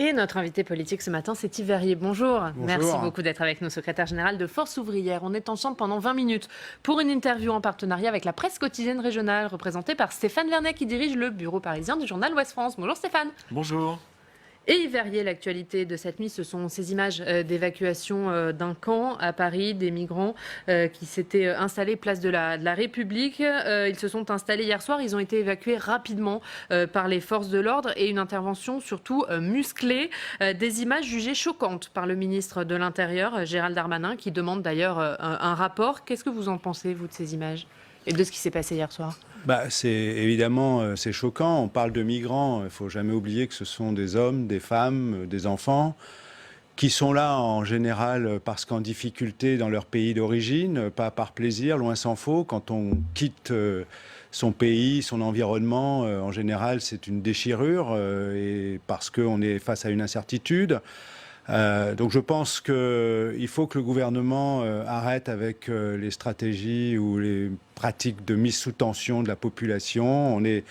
Et notre invité politique ce matin, c'est Yves Verrier. Bonjour. Bonjour. Merci beaucoup d'être avec nous, secrétaire général de Force ouvrière. On est ensemble pendant 20 minutes pour une interview en partenariat avec la presse quotidienne régionale, représentée par Stéphane Vernet, qui dirige le bureau parisien du journal Ouest France. Bonjour Stéphane. Bonjour. Et Yves Verrier, l'actualité de cette nuit, ce sont ces images d'évacuation d'un camp à Paris, des migrants qui s'étaient installés place de la République. Ils se sont installés hier soir, ils ont été évacués rapidement par les forces de l'ordre et une intervention surtout musclée. Des images jugées choquantes par le ministre de l'Intérieur, Gérald Darmanin, qui demande d'ailleurs un rapport. Qu'est-ce que vous en pensez, vous, de ces images et de ce qui s'est passé hier soir ? C'est évidemment c'est choquant. On parle de migrants. Il ne faut jamais oublier que ce sont des hommes, des femmes, des enfants qui sont là en général parce qu'en difficulté dans leur pays d'origine, pas par plaisir, loin s'en faut. Quand on quitte son pays, son environnement, en général c'est une déchirure et parce qu'on est face à une incertitude. Donc je pense qu'il faut que le gouvernement arrête avec les stratégies ou les pratiques de mise sous tension de la population. On est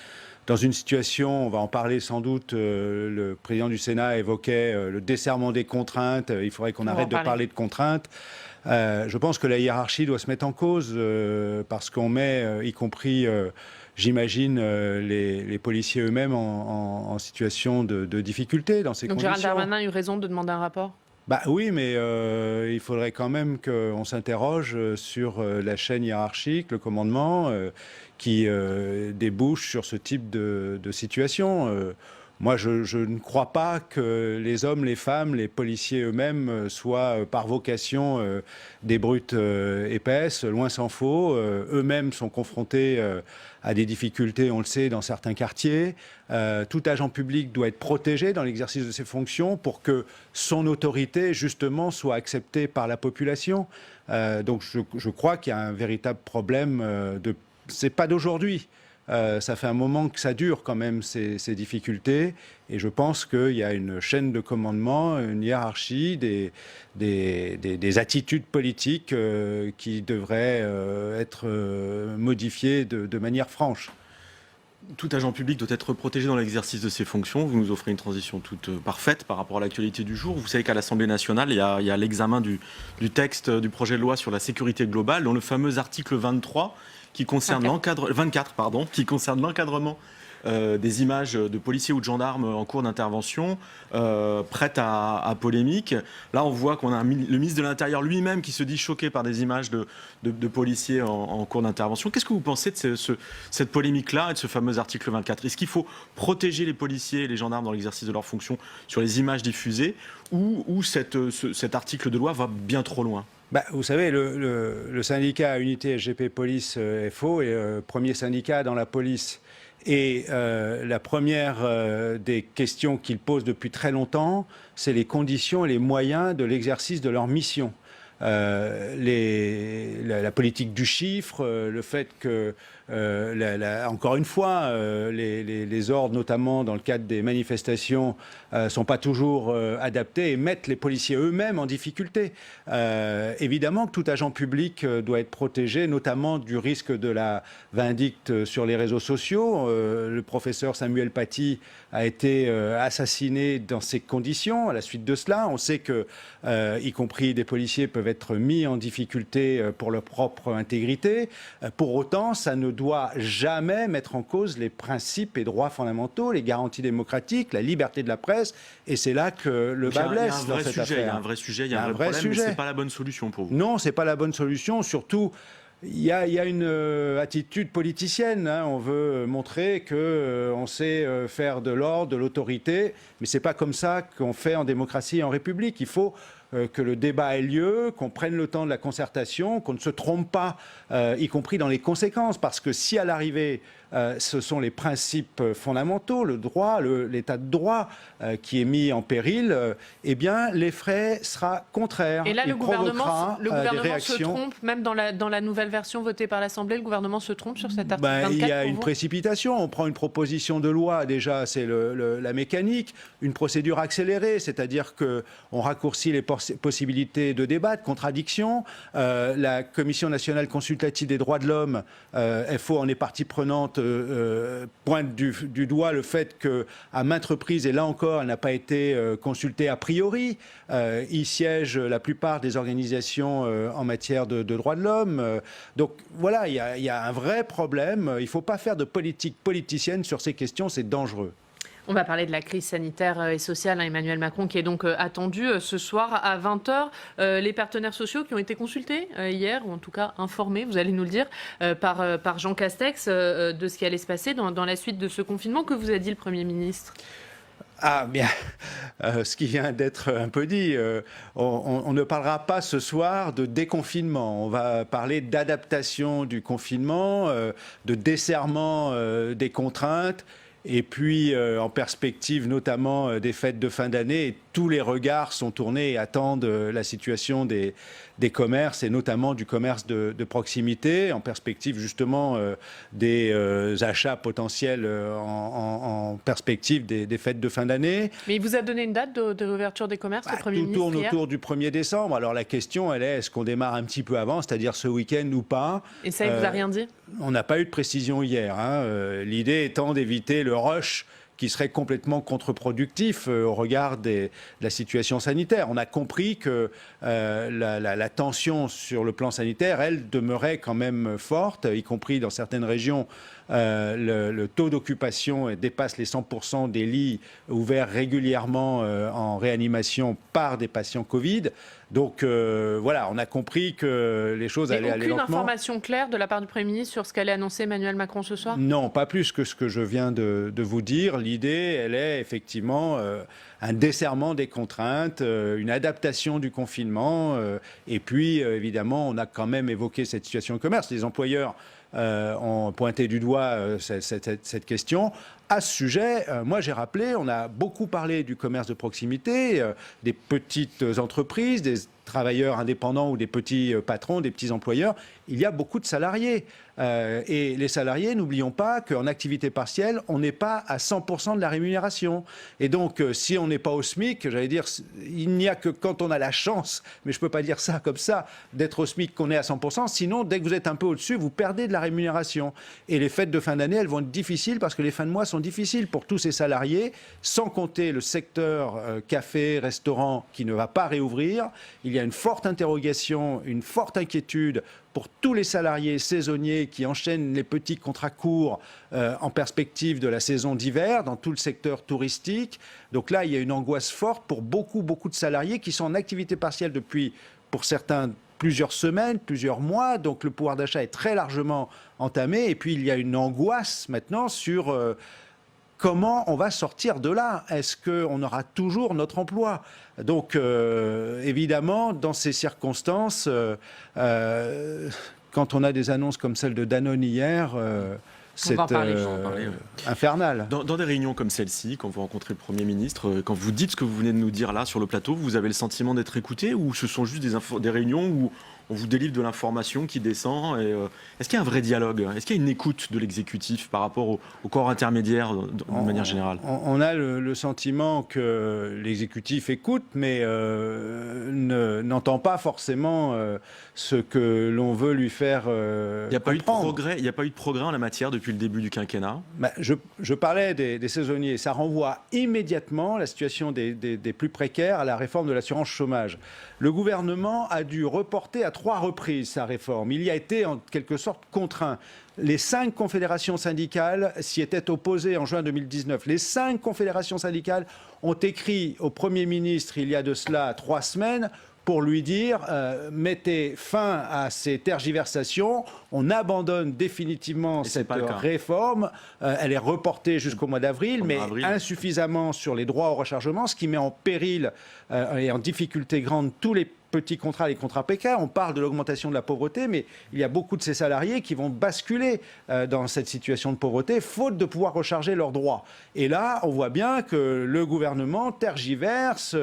dans une situation, on va en parler sans doute, le président du Sénat évoquait le desserrement des contraintes, il faudrait qu'on arrête de parler de contraintes. Je pense que la hiérarchie doit se mettre en cause parce qu'on met, y compris... J'imagine les policiers eux-mêmes en situation de difficulté dans ces conditions. Donc Gérald Darmanin a eu raison de demander un rapport ? Oui, mais il faudrait quand même qu'on s'interroge sur la chaîne hiérarchique, le commandement, qui débouche sur ce type de situation. Moi, je ne crois pas que les hommes, les femmes, les policiers eux-mêmes soient par vocation des brutes épaisses, loin s'en faut. Eux-mêmes sont confrontés à des difficultés, on le sait, dans certains quartiers. Tout agent public doit être protégé dans l'exercice de ses fonctions pour que son autorité, justement, soit acceptée par la population. Donc je crois qu'il y a un véritable problème c'est pas d'aujourd'hui. Ça fait un moment que ça dure quand même, ces difficultés. Et je pense qu'il y a une chaîne de commandement, une hiérarchie, des attitudes politiques qui devraient être modifiées de manière franche. Tout agent public doit être protégé dans l'exercice de ses fonctions. Vous nous offrez une transition toute parfaite par rapport à l'actualité du jour. Vous savez qu'à l'Assemblée nationale, il y a l'examen du texte du projet de loi sur la sécurité globale, dont le fameux article 23 qui concerne 24, qui concerne l'encadrement des images de policiers ou de gendarmes en cours d'intervention, prêtes à polémique. Là, on voit qu'on a le ministre de l'Intérieur lui-même qui se dit choqué par des images de policiers en cours d'intervention. Qu'est-ce que vous pensez de cette polémique-là et de ce fameux article 24 ? Est-ce qu'il faut protéger les policiers et les gendarmes dans l'exercice de leurs fonctions sur les images diffusées ou cet article de loi va bien trop loin ? Vous savez, le syndicat Unité SGP Police FO est le premier syndicat dans la police. Et la première des questions qu'ils posent depuis très longtemps, c'est les conditions et les moyens de l'exercice de leur mission. La politique du chiffre, le fait que, encore une fois, les ordres, notamment dans le cadre des manifestations, sont pas toujours adaptés et mettent les policiers eux-mêmes en difficulté. Évidemment que tout agent public doit être protégé, notamment du risque de la vindicte sur les réseaux sociaux. Le professeur Samuel Paty a été assassiné dans ces conditions. À la suite de cela, on sait que, y compris des policiers peuvent être mis en difficulté pour leur propre intégrité. Pour autant, ça ne doit jamais mettre en cause les principes et droits fondamentaux, les garanties démocratiques, la liberté de la presse. Et c'est là que le bas blesse dans cette affaire. Il y a un vrai sujet, il y a un vrai problème, mais ce n'est pas la bonne solution pour vous. Non, ce n'est pas la bonne solution, surtout... Il y a une attitude politicienne. On veut montrer qu'on sait faire de l'ordre, de l'autorité, mais ce n'est pas comme ça qu'on fait en démocratie et en République. Il faut que le débat ait lieu, qu'on prenne le temps de la concertation, qu'on ne se trompe pas, y compris dans les conséquences. Parce que si à l'arrivée, ce sont les principes fondamentaux, le droit, l'état de droit qui est mis en péril, eh bien l'effet sera contraire. Et là, le gouvernement se trompe, même dans la nouvelle version votée par l'Assemblée, le gouvernement se trompe sur cet article 24 il y a une précipitation. On prend une proposition de loi, déjà, c'est la mécanique, une procédure accélérée, c'est-à-dire qu'on raccourcit les portes possibilité de débat, de contradiction. La Commission nationale consultative des droits de l'homme, FO en est partie prenante, pointe du doigt le fait qu'à maintes reprises, et là encore, elle n'a pas été consultée a priori, y siègent la plupart des organisations en matière de droits de l'homme. Donc voilà, il y a un vrai problème. Il ne faut pas faire de politique politicienne sur ces questions, c'est dangereux. On va parler de la crise sanitaire et sociale, Emmanuel Macron, qui est donc attendu ce soir à 20h. Les partenaires sociaux qui ont été consultés hier, ou en tout cas informés, vous allez nous le dire, par Jean Castex de ce qui allait se passer dans la suite de ce confinement. Que vous a dit le Premier ministre ? Ah bien, ce qui vient d'être un peu dit, on ne parlera pas ce soir de déconfinement, on va parler d'adaptation du confinement, de desserrement des contraintes, et puis en perspective notamment des fêtes de fin d'année, tous les regards sont tournés et attendent la situation des commerces, et notamment du commerce de proximité, en perspective justement des achats potentiels en perspective des fêtes de fin d'année. Mais il vous a donné une date de réouverture des commerces, le Premier ministre, tout tourne autour du 1er décembre. Alors la question, elle est, est-ce qu'on démarre un petit peu avant, c'est-à-dire ce week-end ou pas ? Et ça, il vous a rien dit ? On n'a pas eu de précision hier. L'idée étant d'éviter le rush qui serait complètement contre-productif au regard de la situation sanitaire. On a compris que la tension sur le plan sanitaire, elle, demeurait quand même forte, y compris dans certaines régions. Le taux d'occupation dépasse les 100% des lits ouverts régulièrement en réanimation par des patients Covid. Donc voilà, on a compris que les choses allaient aller lentement. Aucune information claire de la part du Premier ministre sur ce qu'allait annoncer Emmanuel Macron ce soir ? Non, pas plus que ce que je viens de vous dire. L'idée, elle est effectivement un desserrement des contraintes, une adaptation du confinement. Et puis, évidemment, on a quand même évoqué cette situation de commerce. Les employeurs ont pointé du doigt cette question. À ce sujet, moi j'ai rappelé, on a beaucoup parlé du commerce de proximité, des petites entreprises, des travailleurs indépendants ou des petits patrons, des petits employeurs. Il y a beaucoup de salariés. Et les salariés, n'oublions pas qu'en activité partielle, on n'est pas à 100% de la rémunération. Et donc, si on n'est pas au SMIC, j'allais dire, il n'y a que quand on a la chance, mais je ne peux pas dire ça comme ça, d'être au SMIC qu'on est à 100%. Sinon, dès que vous êtes un peu au-dessus, vous perdez de la rémunération. Et les fêtes de fin d'année, elles vont être difficiles parce que les fins de mois sont difficiles pour tous ces salariés, sans compter le secteur café, restaurant qui ne va pas réouvrir. Il y a une forte interrogation, une forte inquiétude pour tous les salariés saisonniers qui enchaînent les petits contrats courts en perspective de la saison d'hiver dans tout le secteur touristique. Donc là, il y a une angoisse forte pour beaucoup de salariés qui sont en activité partielle depuis, pour certains, plusieurs semaines, plusieurs mois. Donc le pouvoir d'achat est très largement entamé. Et puis il y a une angoisse maintenant sur comment on va sortir de là. Est-ce qu'on aura toujours notre emploi ? Donc, évidemment, dans ces circonstances, quand on a des annonces comme celle de Danone hier, c'est infernal. Dans des réunions comme celle-ci, quand vous rencontrez le Premier ministre, quand vous dites ce que vous venez de nous dire là sur le plateau, vous avez le sentiment d'être écouté, ou ce sont juste des réunions où on vous délivre de l'information qui descend est-ce qu'il y a un vrai dialogue ? Est-ce qu'il y a une écoute de l'exécutif par rapport au corps intermédiaire de manière générale ? On a le sentiment que l'exécutif écoute, mais n'entend pas forcément ce que l'on veut lui faire Il n'y a pas eu de progrès en la matière depuis le début du quinquennat ? Je parlais des saisonniers. Ça renvoie immédiatement la situation des plus précaires à la réforme de l'assurance chômage. Le gouvernement a dû reporter à 3 reprises sa réforme. Il y a été en quelque sorte contraint. Les 5 confédérations syndicales s'y étaient opposées en juin 2019. Les 5 confédérations syndicales ont écrit au Premier ministre il y a de cela 3 semaines pour lui dire mettez fin à ces tergiversations, on abandonne définitivement cette réforme, elle est reportée jusqu'au mois d'avril, mais insuffisamment sur les droits au rechargement, ce qui met en péril et en difficulté grande tous les petits contrats, les contrats précaires. On parle de l'augmentation de la pauvreté, mais il y a beaucoup de ces salariés qui vont basculer dans cette situation de pauvreté, faute de pouvoir recharger leurs droits. Et là, on voit bien que le gouvernement tergiverse.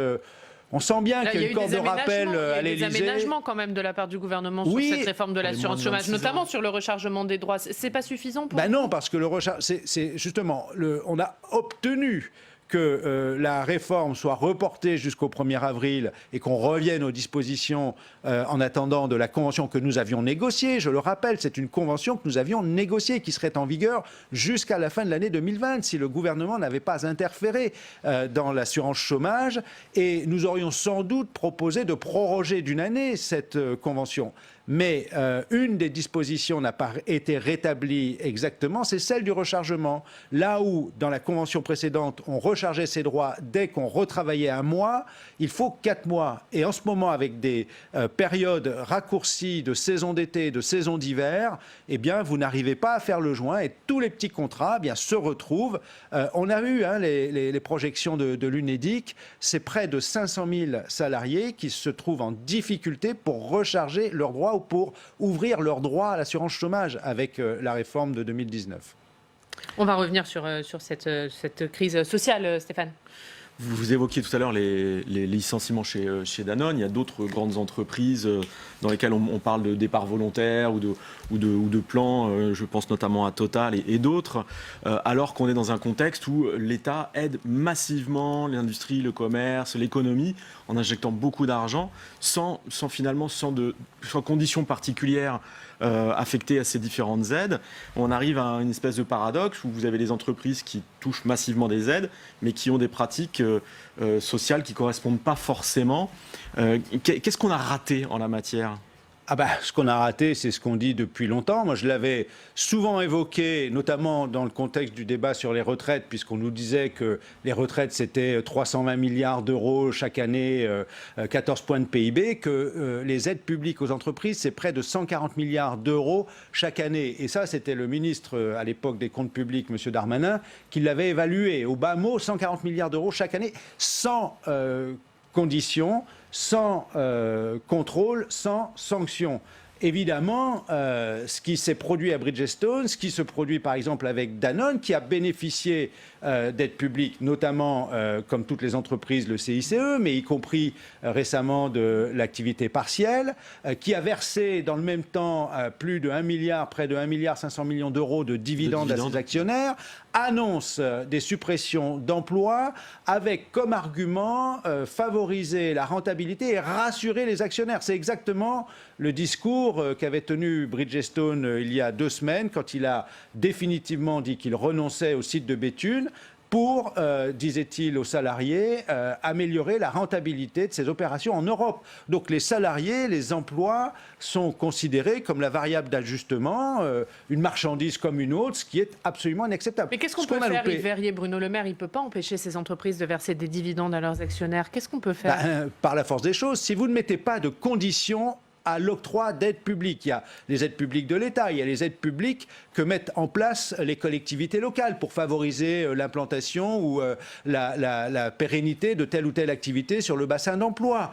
On sent bien qu'il y a une corde de rappel à l'Élysée. Il y a des aménagements quand même de la part du gouvernement sur cette réforme de l'assurance chômage, notamment sur le rechargement des droits. C'est pas suffisant pour vous ? Non, parce que le rechargement, c'est justement, on a obtenu que la réforme soit reportée jusqu'au 1er avril et qu'on revienne aux dispositions en attendant de la convention que nous avions négociée. Je le rappelle, c'est une convention que nous avions négociée qui serait en vigueur jusqu'à la fin de l'année 2020 si le gouvernement n'avait pas interféré dans l'assurance chômage. Et nous aurions sans doute proposé de proroger d'une année cette convention. Mais une des dispositions n'a pas été rétablie exactement, c'est celle du rechargement. Là où, dans la convention précédente, on rechargeait ses droits dès qu'on retravaillait un mois, il faut 4 mois. Et en ce moment, avec des périodes raccourcies de saison d'été, de saison d'hiver, eh bien, vous n'arrivez pas à faire le joint et tous les petits contrats se retrouvent. On a eu les projections de l'UNEDIC, c'est près de 500 000 salariés qui se trouvent en difficulté pour recharger leurs droits ou pour ouvrir leurs droits à l'assurance chômage avec la réforme de 2019. On va revenir sur cette crise sociale, Stéphane. Vous évoquiez tout à l'heure les licenciements chez Danone. Il y a d'autres grandes entreprises dans lesquelles on parle de départ volontaire ou de plans. Je pense notamment à Total et d'autres. Alors qu'on est dans un contexte où l'État aide massivement l'industrie, le commerce, l'économie en injectant beaucoup d'argent sans conditions particulières affectées à ces différentes aides. On arrive à une espèce de paradoxe où vous avez des entreprises qui touchent massivement des aides, mais qui ont des pratiques sociales qui ne correspondent pas forcément. Qu'est-ce qu'on a raté en la matière ? Ce qu'on a raté, c'est ce qu'on dit depuis longtemps. Moi, je l'avais souvent évoqué, notamment dans le contexte du débat sur les retraites, puisqu'on nous disait que les retraites, c'était 320 milliards d'euros chaque année, 14 points de PIB, que les aides publiques aux entreprises, c'est près de 140 milliards d'euros chaque année. Et ça, c'était le ministre, à l'époque des comptes publics, M. Darmanin, qui l'avait évalué. Au bas mot, 140 milliards d'euros chaque année, sans conditions, sans contrôle, sans sanction. Évidemment, ce qui s'est produit à Bridgestone, ce qui se produit par exemple avec Danone, qui a bénéficié d'aides publiques, notamment, comme toutes les entreprises, le CICE, mais y compris récemment de l'activité partielle, qui a versé dans le même temps plus de 1 milliard, près de 1 milliard 500 millions d'euros de dividendes à ses actionnaires, annonce des suppressions d'emplois avec comme argument favoriser la rentabilité et rassurer les actionnaires. C'est exactement le discours qu'avait tenu Bridgestone il y a 2 semaines quand il a définitivement dit qu'il renonçait au site de Béthune pour, disait-il aux salariés, améliorer la rentabilité de ces opérations en Europe. Donc les salariés, les emplois sont considérés comme la variable d'ajustement, une marchandise comme une autre, ce qui est absolument inacceptable. Mais qu'est-ce qu'on peut faire, Yves Verrier, Bruno Le Maire? Il ne peut pas empêcher ces entreprises de verser des dividendes à leurs actionnaires. Qu'est-ce qu'on peut faire? Par la force des choses, si vous ne mettez pas de conditions à l'octroi d'aides publiques. Il y a les aides publiques de l'État, il y a les aides publiques que mettent en place les collectivités locales pour favoriser l'implantation ou la pérennité de telle ou telle activité sur le bassin d'emploi.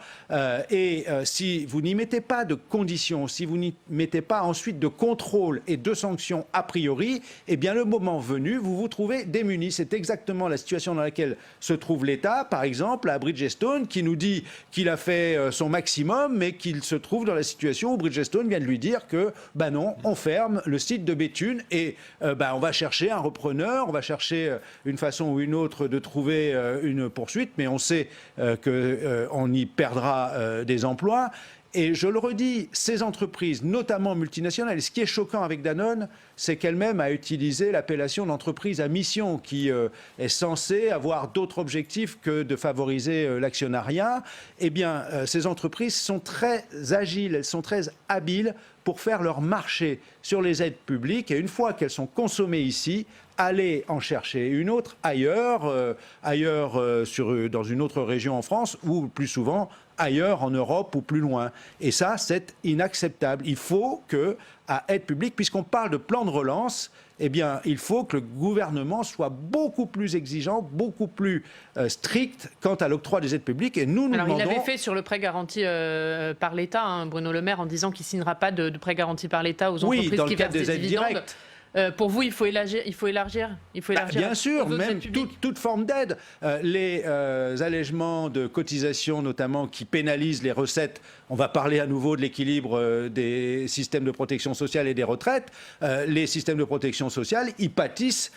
Si vous n'y mettez pas de conditions, si vous n'y mettez pas ensuite de contrôle et de sanctions a priori, eh bien le moment venu, vous vous trouvez démunis. C'est exactement la situation dans laquelle se trouve l'État, par exemple à Bridgestone, qui nous dit qu'il a fait son maximum, mais qu'il se trouve dans la situation où Bridgestone vient de lui dire que non, on ferme le site de Béthune et on va chercher un repreneur, on va chercher une façon ou une autre de trouver une poursuite, mais on sait qu'on y perdra des emplois. Et je le redis, ces entreprises, notamment multinationales, et ce qui est choquant avec Danone, c'est qu'elle-même a utilisé l'appellation d'entreprise à mission, qui est censée avoir d'autres objectifs que de favoriser l'actionnariat. Eh bien, ces entreprises sont très agiles, elles sont très habiles pour faire leur marché sur les aides publiques. Et une fois qu'elles sont consommées ici, aller en chercher une autre ailleurs, dans une autre région en France, ou plus souvent ailleurs en Europe ou plus loin. Et ça, c'est inacceptable. Il faut qu'à aide publique, puisqu'on parle de plan de relance, eh bien, il faut que le gouvernement soit beaucoup plus exigeant, beaucoup plus strict quant à l'octroi des aides publiques. Et nous demandons... Il avait fait sur le prêt garanti par l'État, Bruno Le Maire, en disant qu'il ne signera pas de prêt garanti par l'État aux entreprises qui versent des dividendes. Directes. Pour vous, il faut élargir bien sûr, même toute forme d'aide. Les allègements de cotisations, notamment, qui pénalisent les recettes. On va parler à nouveau de l'équilibre des systèmes de protection sociale et des retraites. Les systèmes de protection sociale, ils pâtissent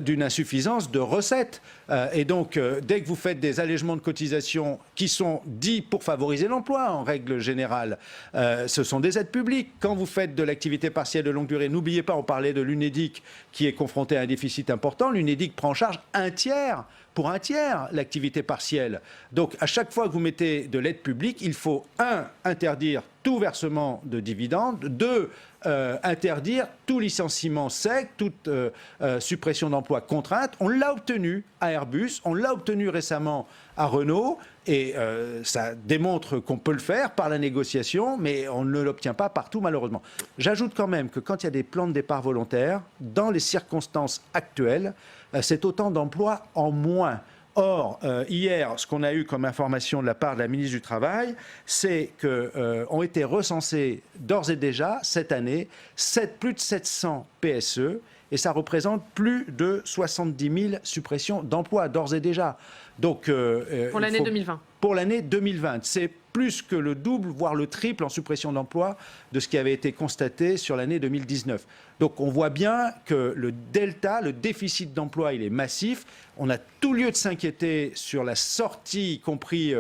d'une insuffisance de recettes. Et donc, dès que vous faites des allègements de cotisations qui sont dits pour favoriser l'emploi, en règle générale, ce sont des aides publiques. Quand vous faites de l'activité partielle de longue durée, n'oubliez pas, on parlait de l'UNEDIC qui est confronté à un déficit important. L'UNEDIC prend en charge pour un tiers l'activité partielle. Donc, à chaque fois que vous mettez de l'aide publique, il faut, interdire tout versement de dividendes, 2, interdire tout licenciement sec, toute suppression d'emplois contrainte. On l'a obtenu à Airbus, on l'a obtenu récemment à Renault, et ça démontre qu'on peut le faire par la négociation, mais on ne l'obtient pas partout malheureusement. J'ajoute quand même que quand il y a des plans de départ volontaires, dans les circonstances actuelles, c'est autant d'emplois en moins. Or, hier, ce qu'on a eu comme information de la part de la ministre du Travail, c'est qu'ont été recensés d'ores et déjà, cette année, plus de 700 PSE, et ça représente plus de 70 000 suppressions d'emplois, d'ores et déjà. Donc, pour l'année 2020. Pour l'année 2020. C'est plus que le double, voire le triple en suppression d'emplois de ce qui avait été constaté sur l'année 2019. Donc on voit bien que le delta, le déficit d'emploi, il est massif. On a tout lieu de s'inquiéter sur la sortie, y compris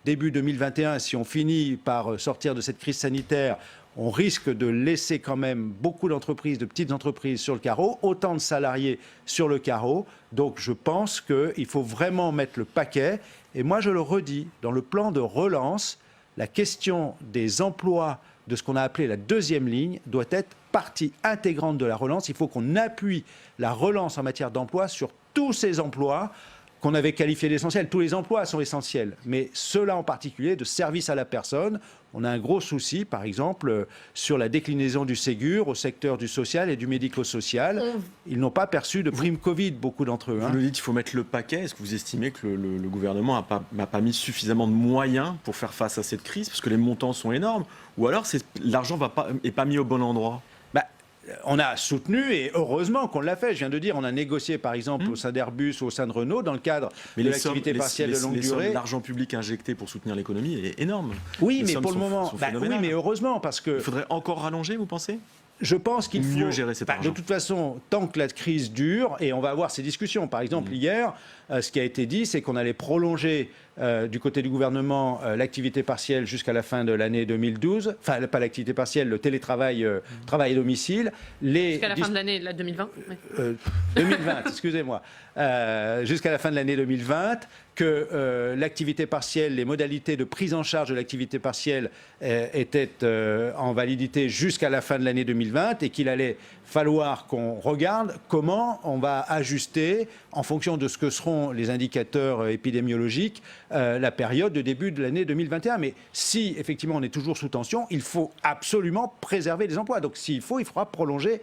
début 2021. Si on finit par sortir de cette crise sanitaire, on risque de laisser quand même beaucoup d'entreprises, de petites entreprises sur le carreau, autant de salariés sur le carreau. Donc je pense qu'il faut vraiment mettre le paquet. Et moi je le redis, dans le plan de relance, la question des emplois de ce qu'on a appelé la deuxième ligne doit être partie intégrante de la relance. Il faut qu'on appuie la relance en matière d'emploi sur tous ces emplois qu'on avait qualifiés d'essentiels. Tous les emplois sont essentiels, mais ceux-là en particulier, de service à la personne. On a un gros souci, par exemple, sur la déclinaison du Ségur au secteur du social et du médico-social. Ils n'ont pas perçu de prime Covid, beaucoup d'entre eux. Vous le dites, il faut mettre le paquet. Est-ce que vous estimez que le gouvernement n'a pas mis suffisamment de moyens pour faire face à cette crise, parce que les montants sont énormes, ou alors l'argent n'est pas mis au bon endroit? On a soutenu, et heureusement qu'on l'a fait. Je viens de dire, on a négocié par exemple au sein d'Airbus ou au sein de Renault dans le cadre de l'activité partielle de longue durée. L'argent public injecté pour soutenir l'économie est énorme. Oui, mais pour le moment, oui, mais heureusement, parce que... Il faudrait encore rallonger, vous pensez ? Je pense qu'il faut mieux gérer cet argent. De toute façon, tant que la crise dure, et on va avoir ces discussions. Par exemple, hier, ce qui a été dit, c'est qu'on allait prolonger du côté du gouvernement l'activité partielle jusqu'à la fin de l'année 2012. Enfin, pas l'activité partielle, le télétravail, travail à domicile. Jusqu'à la fin de l'année 2020 2020, excusez-moi. Jusqu'à la fin de l'année 2020, que l'activité partielle, les modalités de prise en charge de l'activité partielle étaient en validité jusqu'à la fin de l'année 2020 et qu'il allait falloir qu'on regarde comment on va ajuster, en fonction de ce que seront les indicateurs épidémiologiques, la période de début de l'année 2021. Mais si, effectivement, on est toujours sous tension, il faut absolument préserver les emplois. Donc, s'il faut, il faudra prolonger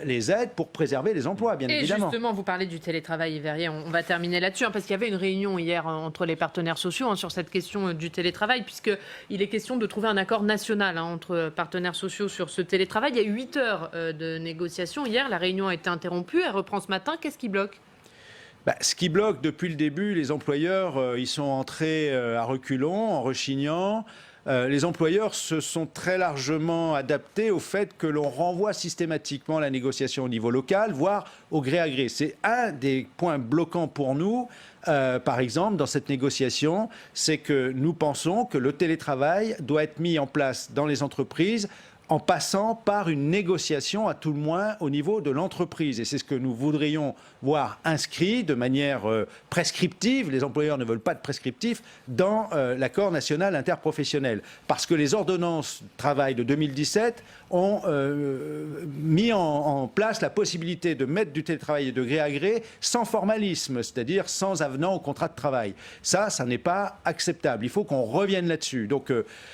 les aides pour préserver les emplois, bien évidemment. Et justement, vous parlez du télétravail, Verrier, on va terminer là-dessus, parce qu'il y avait une réunion hier entre les partenaires sociaux sur cette question du télétravail, puisqu'il est question de trouver un accord national entre partenaires sociaux sur ce télétravail. Il y a eu 8 heures de négociation hier, la réunion a été interrompue, elle reprend ce matin. Qu'est-ce qui bloque ? Ce qui bloque depuis le début, les employeurs, ils sont entrés à reculons, en rechignant. Les employeurs se sont très largement adaptés au fait que l'on renvoie systématiquement la négociation au niveau local, voire au gré à gré. C'est un des points bloquants pour nous, par exemple, dans cette négociation, c'est que nous pensons que le télétravail doit être mis en place dans les entreprises en passant par une négociation, à tout le moins, au niveau de l'entreprise. Et c'est ce que nous voudrions voir inscrit de manière prescriptive. Les employeurs ne veulent pas de prescriptif dans l'accord national interprofessionnel. Parce que les ordonnances travail de 2017 ont mis en place la possibilité de mettre du télétravail de gré à gré sans formalisme, c'est-à-dire sans avenant au contrat de travail. Ça n'est pas acceptable. Il faut qu'on revienne là-dessus. Donc,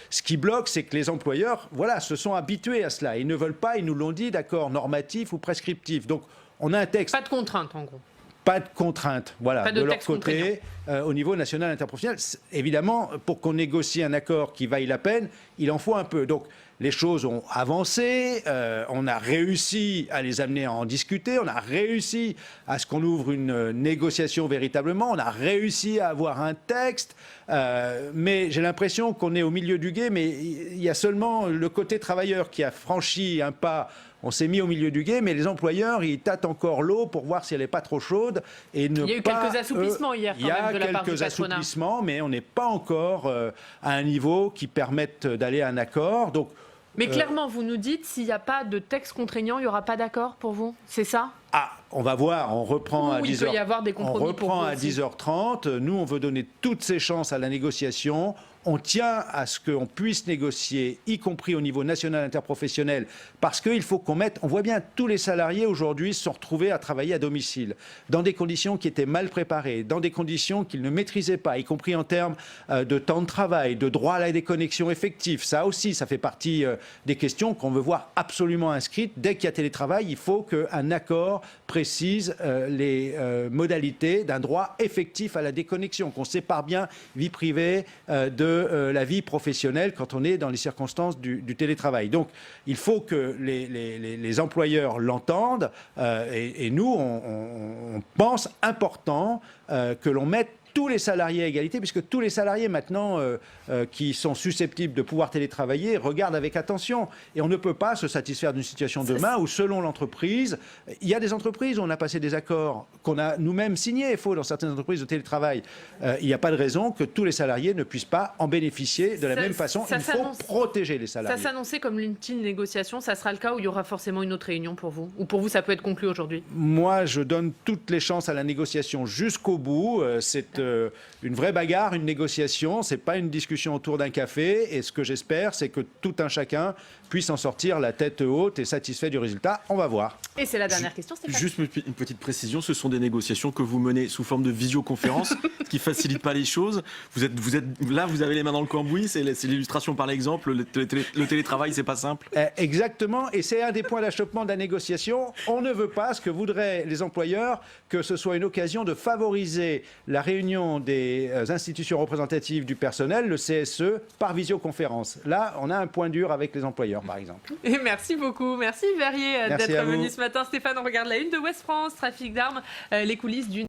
ce qui bloque, c'est que les employeurs, se sont habitués à cela. Ils ne veulent pas, ils nous l'ont dit, d'accord normatif ou prescriptif. Donc, on a un texte. Pas de contrainte, en gros. Pas de contrainte, pas de leur côté, au niveau national interprofessionnel. Évidemment, pour qu'on négocie un accord qui vaille la peine, il en faut un peu. Donc, les choses ont avancé, on a réussi à les amener à en discuter, on a réussi à ce qu'on ouvre une négociation véritablement, on a réussi à avoir un texte, mais j'ai l'impression qu'on est au milieu du gué, mais il y a seulement le côté travailleur qui a franchi un pas on s'est mis au milieu du gué, mais les employeurs, ils tâtent encore l'eau pour voir si elle n'est pas trop chaude. Et ne il y a eu quelques assouplissements hier quand même de la part du patronat. Il y a quelques assouplissements, mais on n'est pas encore à un niveau qui permette d'aller à un accord. Donc, mais clairement, vous nous dites, s'il n'y a pas de texte contraignant, il n'y aura pas d'accord pour vous? C'est ça? Ah, on va voir, on reprend à 10h. Il peut y avoir des compromis. On reprend à 10h30. Nous, on veut donner toutes ces chances à la négociation. On tient à ce qu'on puisse négocier, y compris au niveau national interprofessionnel, parce qu'il faut qu'on mette... On voit bien, tous les salariés aujourd'hui se sont retrouvés à travailler à domicile, dans des conditions qui étaient mal préparées, dans des conditions qu'ils ne maîtrisaient pas, y compris en termes de temps de travail, de droit à la déconnexion effective. Ça aussi, ça fait partie des questions qu'on veut voir absolument inscrites. Dès qu'il y a télétravail, il faut qu'un accord précise les modalités d'un droit effectif à la déconnexion, qu'on sépare bien vie privée de la vie professionnelle quand on est dans les circonstances du télétravail. Donc, il faut que les employeurs l'entendent et nous, on pense important que l'on mette tous les salariés à égalité, puisque tous les salariés maintenant qui sont susceptibles de pouvoir télétravailler regardent avec attention. Et on ne peut pas se satisfaire d'une situation demain où, selon l'entreprise, il y a des entreprises où on a passé des accords qu'on a nous-mêmes signés, il faut, dans certaines entreprises de télétravail. Il n'y a pas de raison que tous les salariés ne puissent pas en bénéficier de la même façon. Il faut protéger les salariés. Ça s'annonçait comme l'ultime négociation. Ça sera le cas ou il y aura forcément une autre réunion pour vous? Ou pour vous, ça peut être conclu aujourd'hui? Moi, je donne toutes les chances à la négociation jusqu'au bout. C'est une vraie bagarre, une négociation. C'est pas une discussion autour d'un café. Et ce que j'espère, c'est que tout un chacun puisse en sortir la tête haute et satisfait du résultat. On va voir. Et c'est la dernière question, Stéphane. Juste une petite précision, ce sont des négociations que vous menez sous forme de visioconférence, ce qui ne facilite pas les choses. Vous êtes là, vous avez les mains dans le cambouis, c'est l'illustration par l'exemple, le télétravail, c'est pas simple. Exactement, et c'est un des points d'achoppement de la négociation. On ne veut pas, ce que voudraient les employeurs, que ce soit une occasion de favoriser la réunion des institutions représentatives du personnel, le CSE, par visioconférence. Là, on a un point dur avec les employeurs, par exemple. Et merci beaucoup. Merci Verrier d'être venu ce matin. Stéphane, on regarde la une de Ouest France, trafic d'armes, les coulisses d'une